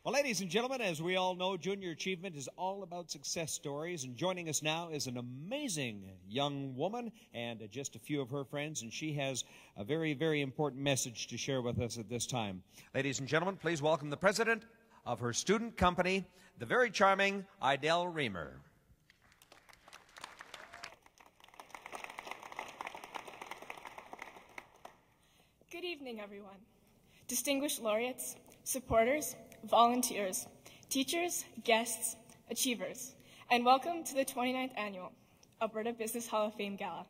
Well, ladies and gentlemen, as we all know, Junior Achievement is all about success stories, and joining us now is an amazing young woman and just a few of her friends, and she has a very, very important message to share with us at this time. Ladies and gentlemen, please welcome the president of her student company, the very charming Idel Reimer. Good evening, everyone. Distinguished laureates, supporters, volunteers, teachers, guests, achievers, and welcome to the 29th Annual Alberta Business Hall of Fame Gala.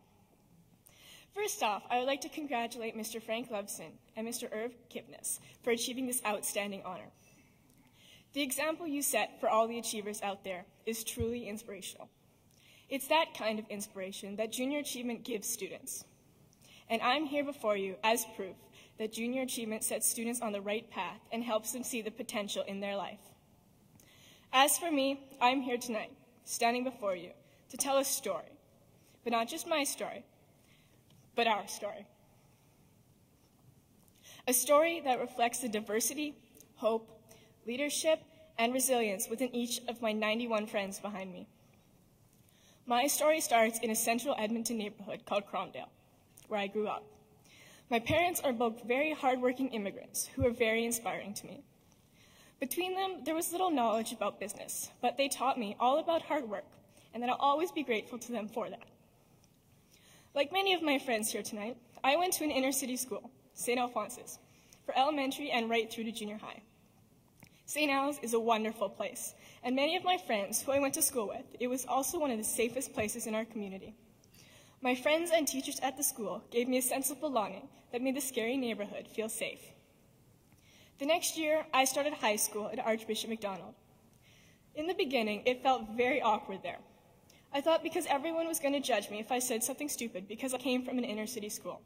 First off, I would like to congratulate Mr. Frank Levson and Mr. Irv Kipnis for achieving this outstanding honor. The example you set for all the achievers out there is truly inspirational. It's that kind of inspiration that Junior Achievement gives students. And I'm here before you as proof that Junior Achievement sets students on the right path and helps them see the potential in their life. As for me, I'm here tonight, standing before you, to tell a story, but not just my story, but our story. A story that reflects the diversity, hope, leadership, and resilience within each of my 91 friends behind me. My story starts in a central Edmonton neighborhood called Cromdale, where I grew up. My parents are both very hardworking immigrants who are very inspiring to me. Between them, there was little knowledge about business, but they taught me all about hard work, and that I'll always be grateful to them for that. Like many of my friends here tonight, I went to an inner city school, St. Alphonsus, for elementary and right through to junior high. St. Al's is a wonderful place, and many of my friends who I went to school with, it was also one of the safest places in our community. My friends and teachers at the school gave me a sense of belonging that made the scary neighborhood feel safe. The next year, I started high school at Archbishop MacDonald. In the beginning, it felt very awkward there. I thought because everyone was going to judge me if I said something stupid because I came from an inner city school.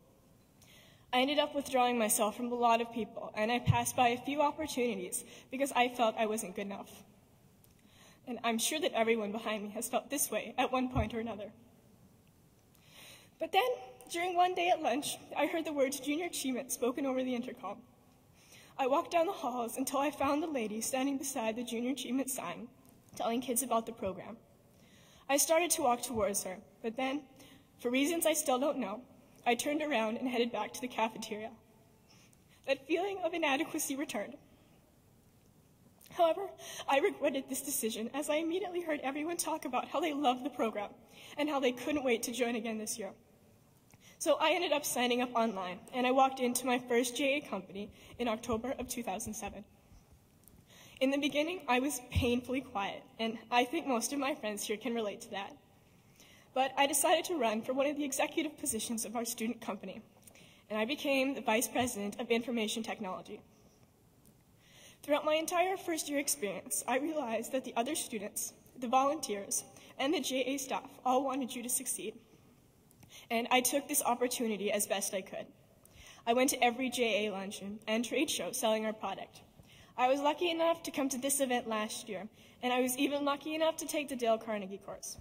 I ended up withdrawing myself from a lot of people, and I passed by a few opportunities because I felt I wasn't good enough. And I'm sure that everyone behind me has felt this way at one point or another. But then, during one day at lunch, I heard the words Junior Achievement spoken over the intercom. I walked down the halls until I found the lady standing beside the Junior Achievement sign, telling kids about the program. I started to walk towards her, but then, for reasons I still don't know, I turned around and headed back to the cafeteria. That feeling of inadequacy returned. However, I regretted this decision as I immediately heard everyone talk about how they loved the program and how they couldn't wait to join again this year. So I ended up signing up online, and I walked into my first JA company in October of 2007. In the beginning, I was painfully quiet, and I think most of my friends here can relate to that. But I decided to run for one of the executive positions of our student company, and I became the Vice President of Information Technology. Throughout my entire first-year experience, I realized that the other students, the volunteers, and the JA staff all wanted you to succeed. And I took this opportunity as best I could. I went to every JA luncheon and trade show selling our product. I was lucky enough to come to this event last year, and I was even lucky enough to take the Dale Carnegie course.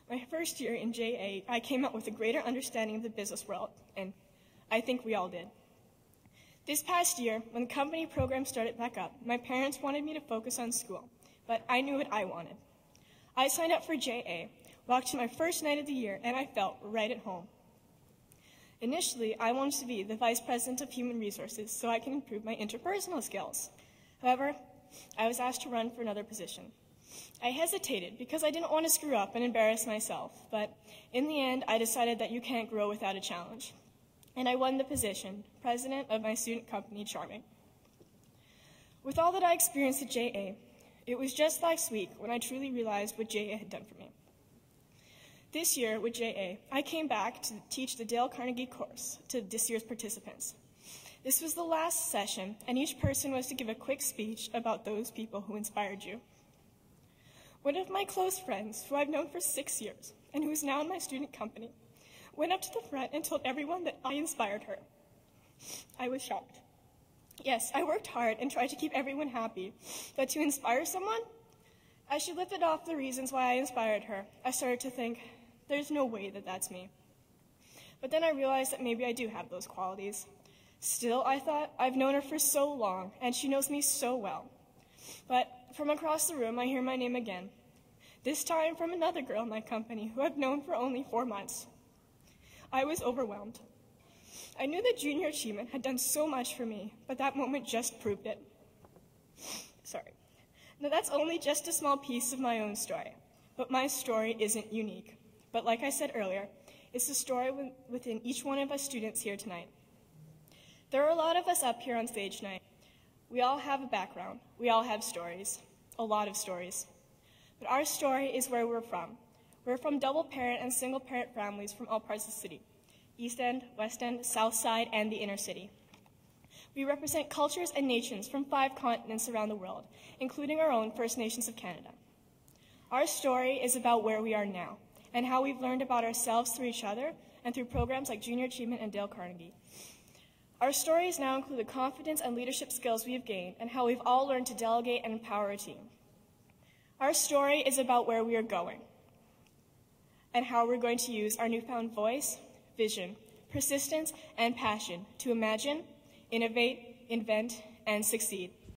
My first year in JA, I came out with a greater understanding of the business world, and I think we all did. This past year, when the company program started back up, my parents wanted me to focus on school, but I knew what I wanted. I signed up for JA, walked to my first night of the year, and I felt right at home. Initially, I wanted to be the Vice President of Human Resources so I can improve my interpersonal skills. However, I was asked to run for another position. I hesitated because I didn't want to screw up and embarrass myself, but in the end, I decided that you can't grow without a challenge. And I won the position, President of my student company, Charming. With all that I experienced at JA, it was just last week when I truly realized what JA had done for me. This year, with JA, I came back to teach the Dale Carnegie course to this year's participants. This was the last session, and each person was to give a quick speech about those people who inspired you. One of my close friends, who I've known for 6 years, and who is now in my student company, went up to the front and told everyone that I inspired her. I was shocked. Yes, I worked hard and tried to keep everyone happy, but to inspire someone? As she lifted off the reasons why I inspired her, I started to think, there's no way that that's me. But then I realized that maybe I do have those qualities. Still, I thought, I've known her for so long, and she knows me so well. But from across the room, I hear my name again, this time from another girl in my company who I've known for only 4 months. I was overwhelmed. I knew that junior achievement had done so much for me, but that moment just proved it. Sorry. Now that's only just a small piece of my own story, but my story isn't unique. But like I said earlier, it's the story within each one of us students here tonight. There are a lot of us up here on stage tonight. We all have a background. We all have stories, a lot of stories. But our story is where we're from. We're from double-parent and single-parent families from all parts of the city, East End, West End, South Side, and the inner city. We represent cultures and nations from 5 continents around the world, including our own First Nations of Canada. Our story is about where we are now and how we've learned about ourselves through each other and through programs like Junior Achievement and Dale Carnegie. Our stories now include the confidence and leadership skills we have gained and how we've all learned to delegate and empower a team. Our story is about where we are going and how we're going to use our newfound voice, vision, persistence, and passion to imagine, innovate, invent, and succeed.